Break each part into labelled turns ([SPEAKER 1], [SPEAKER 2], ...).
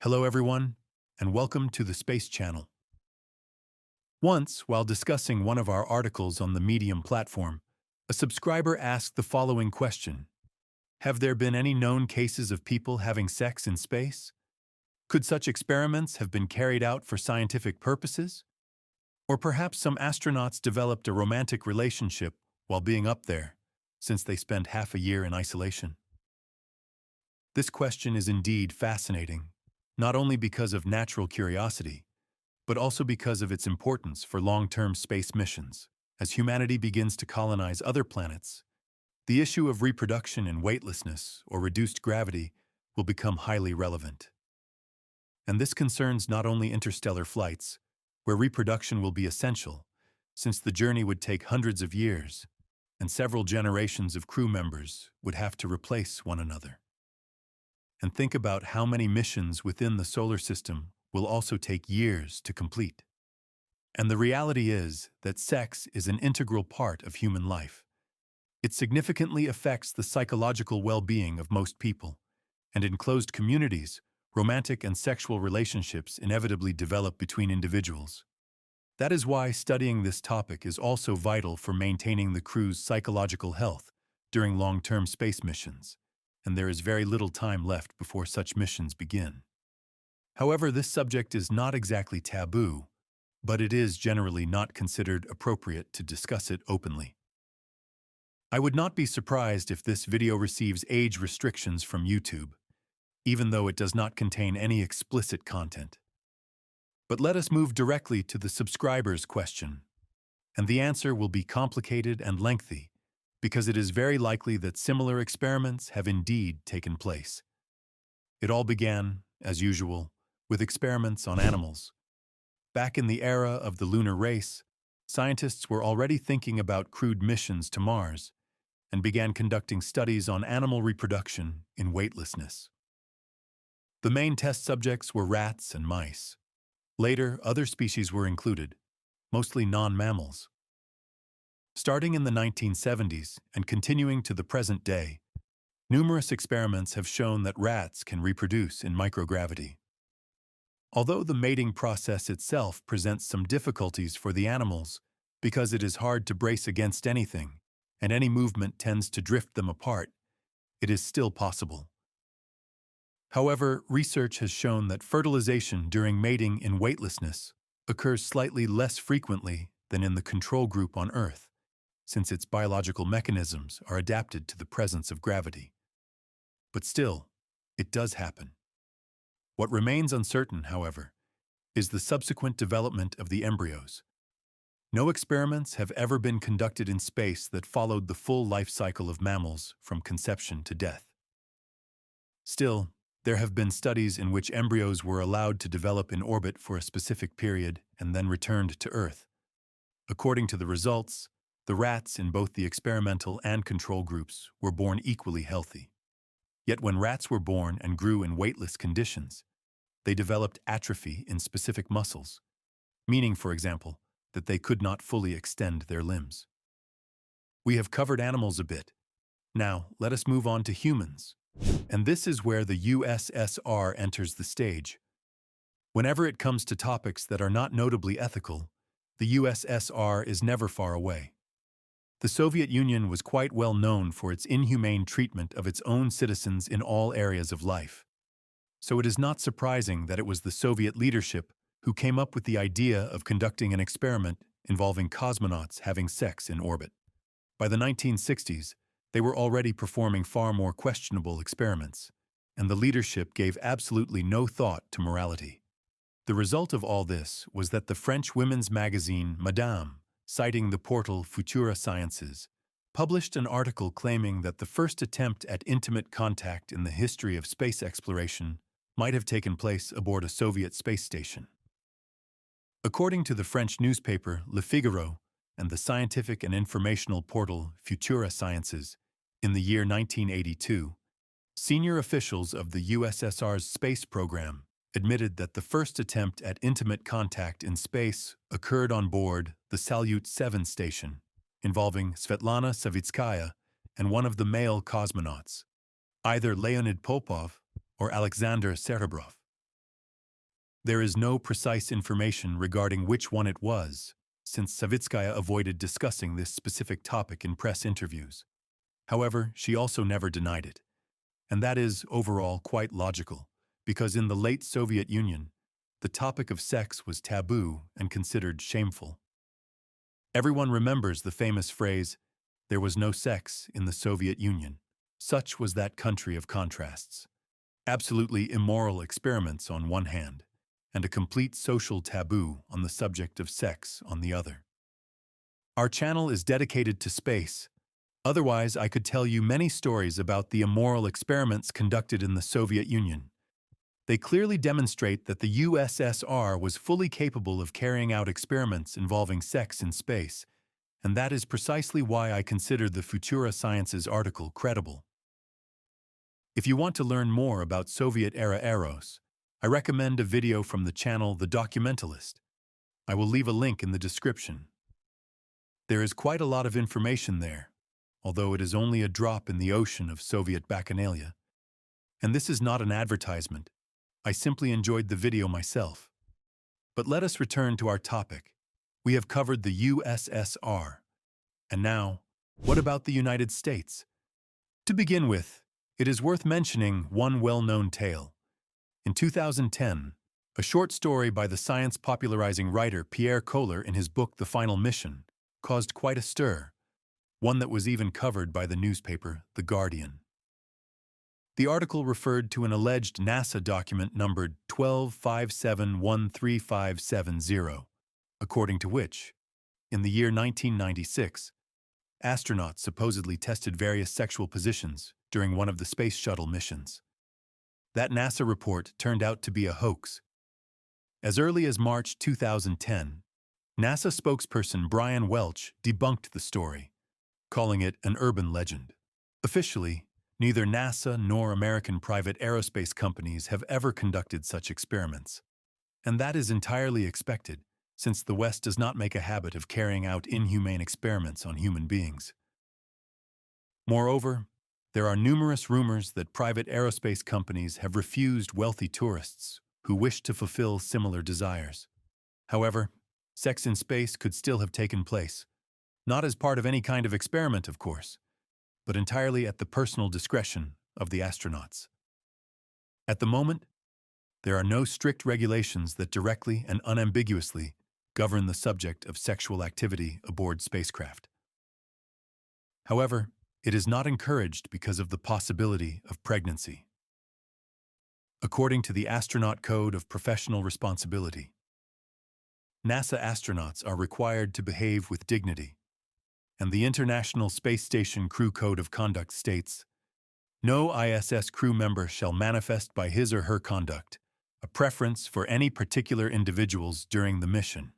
[SPEAKER 1] Hello everyone, and welcome to the Space Channel. Once, while discussing one of our articles on the Medium platform, a subscriber asked the following question. Have there been any known cases of people having sex in space? Could such experiments have been carried out for scientific purposes? Or perhaps some astronauts developed a romantic relationship while being up there, since they spent half a year in isolation? This question is indeed fascinating, not only because of natural curiosity, but also because of its importance for long-term space missions. As humanity begins to colonize other planets, the issue of reproduction in weightlessness or reduced gravity will become highly relevant. And this concerns not only interstellar flights, where reproduction will be essential, since the journey would take hundreds of years, and several generations of crew members would have to replace one another. And think about how many missions within the solar system will also take years to complete. And the reality is that sex is an integral part of human life. It significantly affects the psychological well-being of most people, and in closed communities, romantic and sexual relationships inevitably develop between individuals. That is why studying this topic is also vital for maintaining the crew's psychological health during long-term space missions, and there is very little time left before such missions begin. However, this subject is not exactly taboo, but it is generally not considered appropriate to discuss it openly. I would not be surprised if this video receives age restrictions from YouTube, even though it does not contain any explicit content. But let us move directly to the subscriber's question, and the answer will be complicated and lengthy, because it is very likely that similar experiments have indeed taken place. It all began, as usual, with experiments on animals. Back in the era of the lunar race, scientists were already thinking about crewed missions to Mars and began conducting studies on animal reproduction in weightlessness. The main test subjects were rats and mice. Later, other species were included, mostly non-mammals. Starting in the 1970s and continuing to the present day, numerous experiments have shown that rats can reproduce in microgravity. Although the mating process itself presents some difficulties for the animals because it is hard to brace against anything, and any movement tends to drift them apart, it is still possible. However, research has shown that fertilization during mating in weightlessness occurs slightly less frequently than in the control group on Earth, since its biological mechanisms are adapted to the presence of gravity. But still, it does happen. What remains uncertain, however, is the subsequent development of the embryos. No experiments have ever been conducted in space that followed the full life cycle of mammals from conception to death. Still, there have been studies in which embryos were allowed to develop in orbit for a specific period and then returned to Earth. According to the results, the rats in both the experimental and control groups were born equally healthy. Yet when rats were born and grew in weightless conditions, they developed atrophy in specific muscles, meaning, for example, that they could not fully extend their limbs. We have covered animals a bit. Now, let us move on to humans. And this is where the USSR enters the stage. Whenever it comes to topics that are not notably ethical, the USSR is never far away. The Soviet Union was quite well known for its inhumane treatment of its own citizens in all areas of life. So it is not surprising that it was the Soviet leadership who came up with the idea of conducting an experiment involving cosmonauts having sex in orbit. By the 1960s, they were already performing far more questionable experiments, and the leadership gave absolutely no thought to morality. The result of all this was that the French women's magazine Madame, citing the portal Futura Sciences, published an article claiming that the first attempt at intimate contact in the history of space exploration might have taken place aboard a Soviet space station. According to the French newspaper Le Figaro and the scientific and informational portal Futura Sciences, in the year 1982, senior officials of the USSR's space program admitted that the first attempt at intimate contact in space occurred on board the Salyut 7 station, involving Svetlana Savitskaya and one of the male cosmonauts, either Leonid Popov or Alexander Serebrov. There is no precise information regarding which one it was, since Savitskaya avoided discussing this specific topic in press interviews. However, she also never denied it. And that is, overall, quite logical, because in the late Soviet Union, the topic of sex was taboo and considered shameful. Everyone remembers the famous phrase, "There was no sex in the Soviet Union." Such was that country of contrasts. Absolutely immoral experiments on one hand, and a complete social taboo on the subject of sex on the other. Our channel is dedicated to space. Otherwise, I could tell you many stories about the immoral experiments conducted in the Soviet Union. They clearly demonstrate that the USSR was fully capable of carrying out experiments involving sex in space, and that is precisely why I consider the Futura Sciences article credible. If you want to learn more about Soviet-era Eros, I recommend a video from the channel The Documentalist. I will leave a link in the description. There is quite a lot of information there, although it is only a drop in the ocean of Soviet bacchanalia. And this is not an advertisement. I simply enjoyed the video myself. But let us return to our topic. We have covered the USSR. And now, what about the United States? To begin with, it is worth mentioning one well-known tale. In 2010, a short story by the science-popularizing writer Pierre Kohler in his book The Final Mission caused quite a stir, one that was even covered by the newspaper The Guardian. The article referred to an alleged NASA document numbered 1257135570, according to which, in the year 1996, astronauts supposedly tested various sexual positions during one of the Space Shuttle missions. That NASA report turned out to be a hoax. As early as March 2010, NASA spokesperson Brian Welch debunked the story, calling it an urban legend. Officially, neither NASA nor American private aerospace companies have ever conducted such experiments. And that is entirely expected, since the West does not make a habit of carrying out inhumane experiments on human beings. Moreover, there are numerous rumors that private aerospace companies have refused wealthy tourists who wish to fulfill similar desires. However, sex in space could still have taken place, not as part of any kind of experiment, of course, but entirely at the personal discretion of the astronauts. At the moment, there are no strict regulations that directly and unambiguously govern the subject of sexual activity aboard spacecraft. However, it is not encouraged because of the possibility of pregnancy. According to the Astronaut Code of Professional Responsibility, NASA astronauts are required to behave with dignity, and the International Space Station Crew Code of Conduct states, "No ISS crew member shall manifest by his or her conduct a preference for any particular individuals during the mission."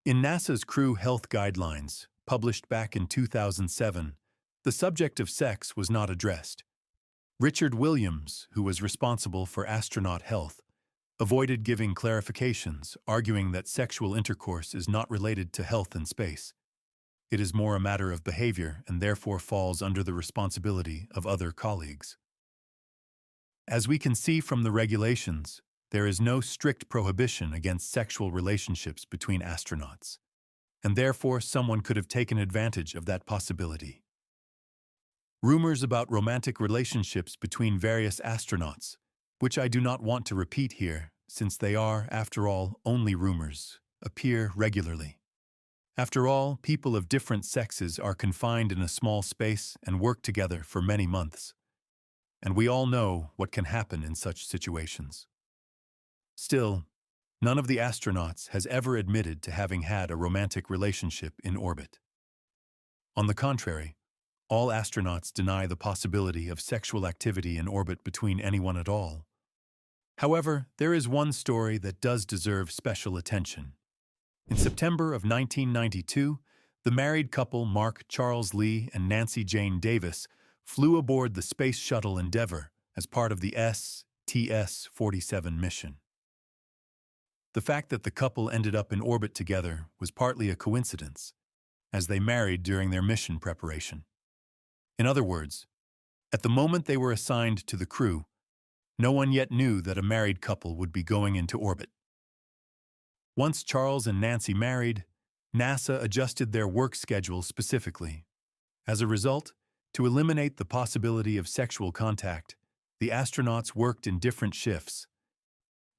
[SPEAKER 1] In NASA's Crew Health Guidelines, published back in 2007, the subject of sex was not addressed. Richard Williams, who was responsible for astronaut health, avoided giving clarifications, arguing that sexual intercourse is not related to health in space. It is more a matter of behavior and therefore falls under the responsibility of other colleagues. As we can see from the regulations, there is no strict prohibition against sexual relationships between astronauts, and therefore someone could have taken advantage of that possibility. Rumors about romantic relationships between various astronauts, which I do not want to repeat here, since they are, after all, only rumors, appear regularly. After all, people of different sexes are confined in a small space and work together for many months. And we all know what can happen in such situations. Still, none of the astronauts has ever admitted to having had a romantic relationship in orbit. On the contrary, all astronauts deny the possibility of sexual activity in orbit between anyone at all. However, there is one story that does deserve special attention. In September of 1992, the married couple Mark Charles Lee and Nancy Jane Davis flew aboard the Space Shuttle Endeavour as part of the STS-47 mission. The fact that the couple ended up in orbit together was partly a coincidence, as they married during their mission preparation. In other words, at the moment they were assigned to the crew, No one yet knew that a married couple would be going into orbit. Once Charles and Nancy married, NASA adjusted their work schedule specifically. As a result, to eliminate the possibility of sexual contact, the astronauts worked in different shifts.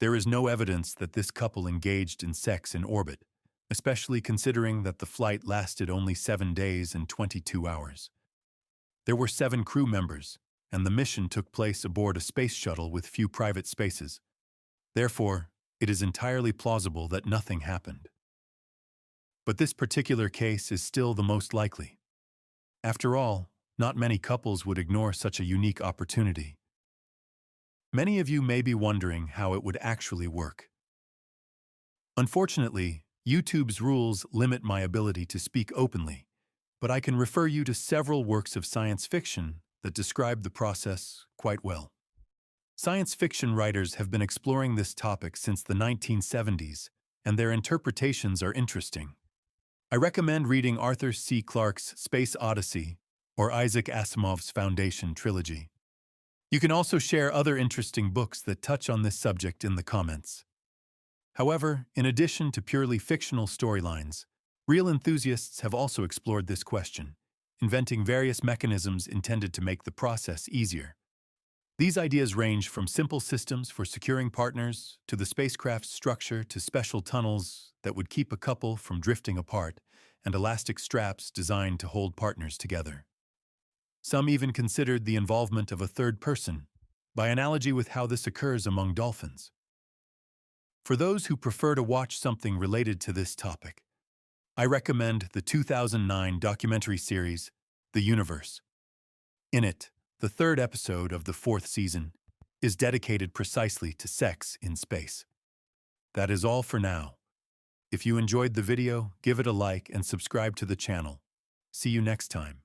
[SPEAKER 1] There is no evidence that this couple engaged in sex in orbit, especially considering that the flight lasted only 7 days and 22 hours. There were 7 crew members, and the mission took place aboard a space shuttle with few private spaces. Therefore, it is entirely plausible that nothing happened. But this particular case is still the most likely. After all, not many couples would ignore such a unique opportunity. Many of you may be wondering how it would actually work. Unfortunately, YouTube's rules limit my ability to speak openly, but I can refer you to several works of science fiction that describe the process quite well. Science fiction writers have been exploring this topic since the 1970s, and their interpretations are interesting. I recommend reading Arthur C. Clarke's Space Odyssey or Isaac Asimov's Foundation trilogy. You can also share other interesting books that touch on this subject in the comments. However, in addition to purely fictional storylines, real enthusiasts have also explored this question, inventing various mechanisms intended to make the process easier. These ideas range from simple systems for securing partners to the spacecraft's structure to special tunnels that would keep a couple from drifting apart and elastic straps designed to hold partners together. Some even considered the involvement of a third person, by analogy with how this occurs among dolphins. For those who prefer to watch something related to this topic, I recommend the 2009 documentary series, The Universe. In it, the 3rd episode of the 4th season is dedicated precisely to sex in space. That is all for now. If you enjoyed the video, give it a like and subscribe to the channel. See you next time.